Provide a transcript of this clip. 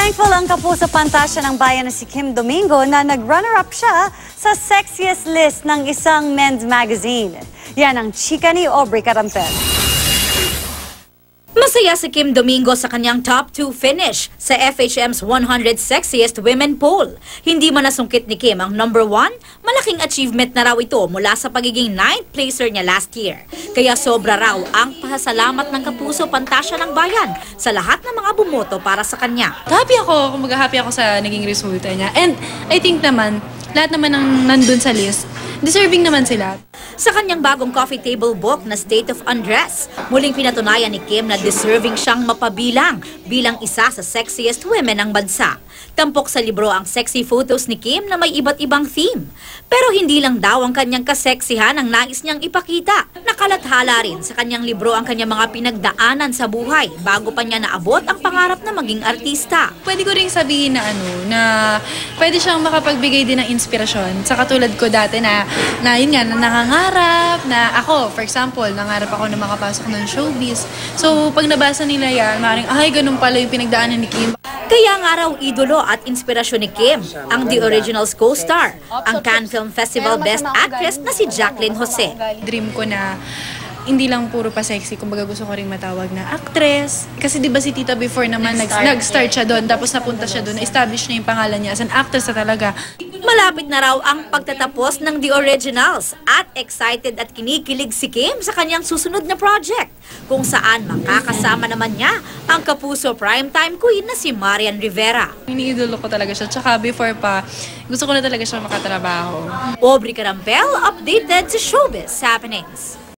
Thankful ang kapuso pantasya ng bayan na si Kim Domingo na nag-runner-up siya sa sexiest list ng isang men's magazine. Yan ang chika ni Aubrey Carampel. Masaya si Kim Domingo sa kanyang top 2 finish sa FHM's 100 Sexiest Women poll. Hindi man nasungkit ni Kim ang number 1, malaking achievement na raw ito mula sa pagiging 9th placer niya last year. Kaya sobra raw ang pasasalamat ng kapuso pantasya ng bayan sa lahat ng mga bumoto para sa kanya. Happy ako sa naging resulta niya. And I think naman, lahat naman ng nandun sa list, deserving naman sila. Sa kanyang bagong coffee table book na State of Undress, muling pinatunayan ni Kim na deserving siyang mapabilang bilang isa sa sexiest women ng bansa. Tampok sa libro ang sexy photos ni Kim na may iba't ibang theme. Pero hindi lang daw ang kanyang kaseksihan ang nais niyang ipakita. Nakalathala rin sa kanyang libro ang kanyang mga pinagdaanan sa buhay bago pa niya naabot ang pangarap na maging artista. Pwede ko rin sabihin na pwede siyang makapagbigay din ng inspirasyon. Sa katulad ko dati na yun nga, na nangangarap, na ako, for example, nangarap ako na makapasok ng showbiz. So, pag nabasa nila yan, maaaring, ay, ganun pala yung pinagdaanan ni Kim. Kaya nga raw idolo at inspirasyon ni Kim, ang The Originals co-star, ang Cannes Film Festival Best Actress na si Jacqueline Jose. Dream ko na hindi lang puro pa sexy, kumbaga gusto ko rin matawag na actress. Kasi di ba si Tita before naman nag-start siya doon, tapos napunta siya doon, na-establish niya yung pangalan niya as an actress na talaga. Malapit na raw ang pagtatapos ng The Originals at excited at kinikilig si Kim sa kanyang susunod na project, kung saan makakasama naman niya ang kapuso primetime queen na si Marian Rivera. Iniidolo ko talaga siya, tsaka before pa, gusto ko na talaga siya makatrabaho. Aubrey Carampel, updated sa Showbiz Happenings.